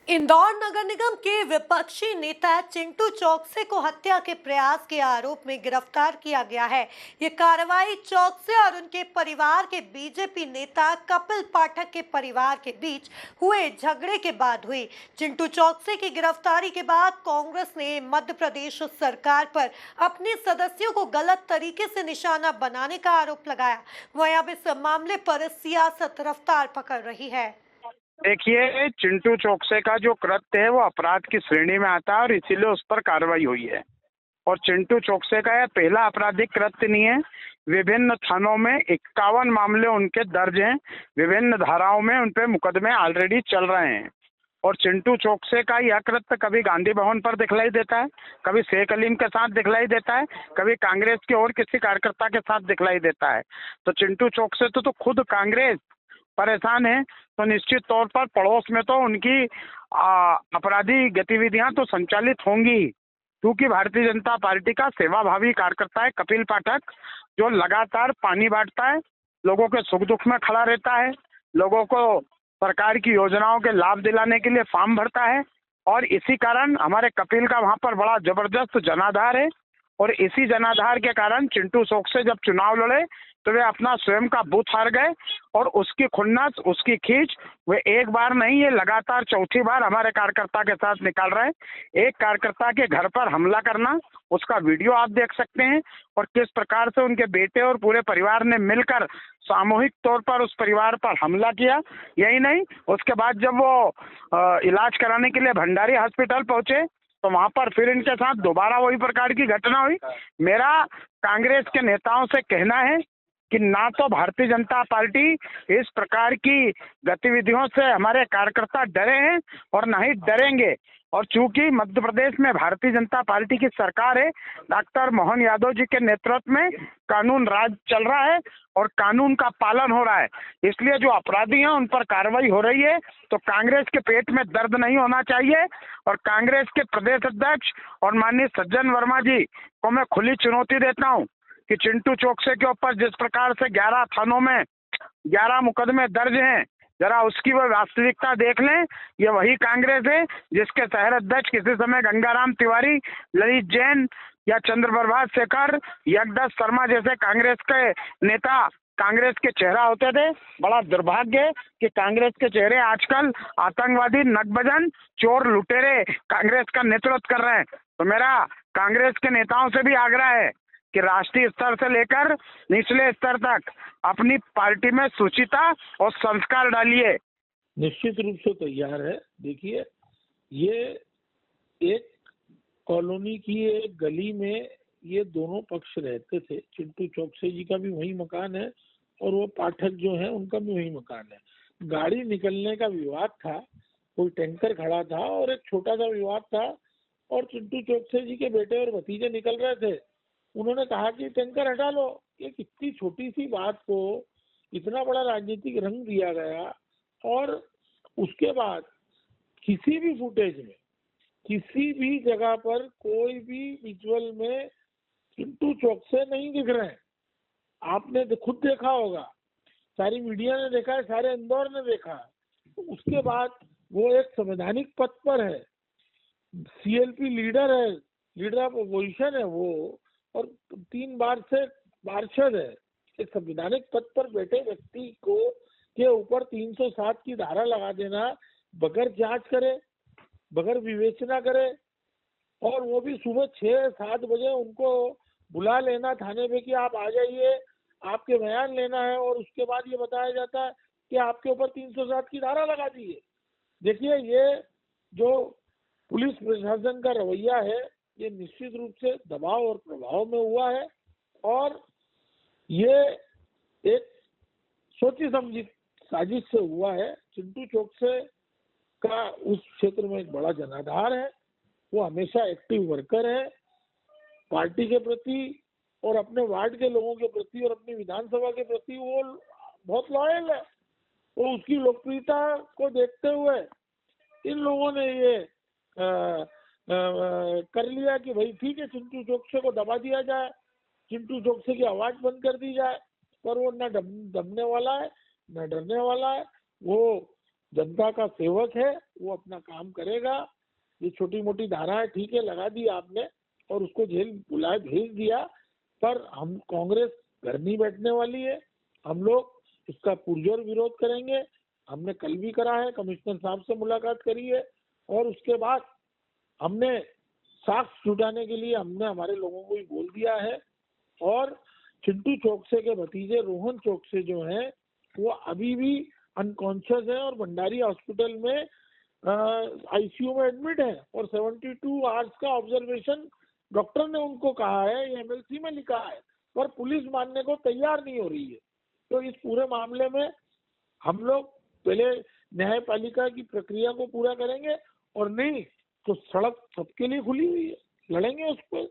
इंदौर नगर निगम के विपक्षी नेता चिंटू चौकसे को हत्या के प्रयास के आरोप में गिरफ्तार किया गया है। ये कार्रवाई चौकसे और उनके परिवार के बीजेपी नेता कपिल पाठक के परिवार के बीच हुए झगड़े के बाद हुई। चिंटू चौकसे की गिरफ्तारी के बाद कांग्रेस ने मध्य प्रदेश सरकार पर अपने सदस्यों को गलत तरीके से निशाना बनाने का आरोप लगाया। वहीं अब इस मामले पर सियासत रफ्तार पकड़ रही है। देखिए, चिंटू चौकसे का जो कृत्य है वो अपराध की श्रेणी में आता है और इसीलिए उस पर कार्रवाई हुई है। और चिंटू चौकसे का यह पहला आपराधिक कृत्य नहीं है। विभिन्न थानों में 51 मामले उनके दर्ज हैं। विभिन्न धाराओं में उन पे मुकदमे ऑलरेडी चल रहे हैं। और चिंटू चौकसे का यह कृत्य कभी गांधी भवन पर दिखलाई देता है, कभी शेख अलीम के साथ दिखलाई देता है, कभी कांग्रेस के और किसी कार्यकर्ता के साथ दिखलाई देता है। तो चिंटू चौकसे तो खुद कांग्रेस परेशान है, तो निश्चित तौर पर पड़ोस में तो उनकी अपराधी गतिविधियां तो संचालित होंगी, क्योंकि भारतीय जनता पार्टी का सेवाभावी कार्यकर्ता है कपिल पाठक, जो लगातार पानी बांटता है, लोगों के सुख दुख में खड़ा रहता है, लोगों को सरकार की योजनाओं के लाभ दिलाने के लिए फॉर्म भरता है। और इसी कारण हमारे कपिल का वहां पर बड़ा जबरदस्त जनाधार है। और इसी जनाधार के कारण चिंटू चौकसे जब चुनाव लड़े तो वे अपना स्वयं का बूथ हार गए। और उसकी खुन्नस, उसकी खींच वे एक बार नहीं, ये लगातार चौथी बार हमारे कार्यकर्ता के साथ निकाल रहे हैं। एक कार्यकर्ता के घर पर हमला करना, उसका वीडियो आप देख सकते हैं। और किस प्रकार से उनके बेटे और पूरे परिवार ने मिलकर सामूहिक तौर पर उस परिवार पर हमला किया। यही नहीं, उसके बाद जब वो इलाज कराने के लिए भंडारी हॉस्पिटल पहुंचे तो वहां पर फिर इनके साथ दोबारा वही प्रकार की घटना हुई। मेरा कांग्रेस के नेताओं से कहना है कि ना तो भारतीय जनता पार्टी इस प्रकार की गतिविधियों से हमारे कार्यकर्ता डरे हैं और ना ही डरेंगे। और चूंकि मध्य प्रदेश में भारतीय जनता पार्टी की सरकार है, डॉक्टर मोहन यादव जी के नेतृत्व में कानून राज चल रहा है और कानून का पालन हो रहा है, इसलिए जो अपराधी हैं उन पर कार्रवाई हो रही है। तो कांग्रेस के पेट में दर्द नहीं होना चाहिए। और कांग्रेस के प्रदेश अध्यक्ष और माननीय सज्जन वर्मा जी को मैं खुली चुनौती देता हूं कि चिंटू चौकसे के ऊपर जिस प्रकार से 11 थानों में 11 मुकदमे दर्ज हैं, जरा उसकी वो वास्तविकता देख लें। ये वही कांग्रेस है जिसके शहर अध्यक्ष किसी समय गंगाराम तिवारी, ललित जैन या चंद्रप्रभाष शेखर, यज्ञदत्त शर्मा जैसे कांग्रेस के नेता कांग्रेस के चेहरा होते थे। बड़ा दुर्भाग्य है कि कांग्रेस के चेहरे आजकल आतंकवादी, नकबजन, चोर, लुटेरे कांग्रेस का नेतृत्व कर रहे हैं। तो मेरा कांग्रेस के नेताओं से भी आग्रह है कि राष्ट्रीय स्तर से लेकर निचले स्तर तक अपनी पार्टी में शुचिता और संस्कार डालिए। निश्चित रूप से तैयार है। देखिए, ये एक कॉलोनी की एक गली में ये दोनों पक्ष रहते थे। चिंटू चौकसे जी का भी वही मकान है और वो पाठक जो है उनका भी वही मकान है। गाड़ी निकलने का विवाद था, कोई टैंकर खड़ा था और एक छोटा सा विवाद था और चिंटू चौकसे जी के बेटे और भतीजे निकल रहे थे। उन्होंने कहा कि टैंकर हटा लो। एक इतनी छोटी सी बात को इतना बड़ा राजनीतिक रंग दिया गया। और उसके बाद किसी भी फुटेज में, किसी भी जगह पर कोई भी विजुअल में चिंटू चौकसे नहीं दिख रहे हैं। आपने खुद देखा होगा, सारी मीडिया ने देखा है, सारे इंदौर ने देखा है। तो उसके बाद वो एक संवैधानिक पद पर है, सीएलपी लीडर है, लीडर ऑफ अपोजिशन है वो, और 3 बार से पार्षद है। एक संवैधानिक पद पर बैठे व्यक्ति को के ऊपर 307 की धारा लगा देना बगैर जांच करे, बगैर विवेचना करे, और वो भी सुबह 6-7 बजे उनको बुला लेना थाने पे कि आप आ जाइए, आपके बयान लेना है, और उसके बाद ये बताया जाता है कि आपके ऊपर 307 की धारा लगा दी है। देखिए, ये जो पुलिस प्रशासन का रवैया है ये निश्चित रूप से दबाव और प्रभाव में हुआ है। और ये एक सोची समझी साजिश से हुआ है। चिंटू चौकसे का उस क्षेत्र में एक बड़ा जनाधार है। वो हमेशा एक्टिव वर्कर है पार्टी के प्रति और अपने वार्ड के लोगों के प्रति और अपनी विधानसभा के प्रति वो बहुत लॉयल है। तो उसकी लोकप्रियता को देखते हुए इन लोगों ने ये कर लिया कि भाई ठीक है, चिंटू चौकसे को दबा दिया जाए, चिंटू चौकसे की आवाज बंद कर दी जाए। पर वो न दबने वाला है न डरने वाला है। वो जनता का सेवक है, वो अपना काम करेगा। ये छोटी मोटी धाराएं ठीक है लगा दी आपने और उसको जेल बुलाए भेज दिया, पर हम कांग्रेस घर नहीं बैठने वाली है। हम लोग इसका पुरजोर विरोध करेंगे। हमने कल भी करा है, कमिश्नर साहब से मुलाकात करी है और उसके बाद हमने साक्ष्य जुटाने के लिए हमने हमारे लोगों को भी बोल दिया है। और चिंटू चौकसे के भतीजे रोहन चौकसे जो हैं वो अभी भी अनकॉन्शियस है और भंडारी हॉस्पिटल में आईसीयू में एडमिट है और 72 आवर्स का ऑब्जर्वेशन डॉक्टर ने उनको कहा है, एमएलसी में लिखा है, पर पुलिस मानने को तैयार नहीं हो रही है। तो इस पूरे मामले में हम लोग पहले न्यायपालिका की प्रक्रिया को पूरा करेंगे और नहीं तो सड़क सबके लिए खुली हुई है, लड़ेंगे उस पर।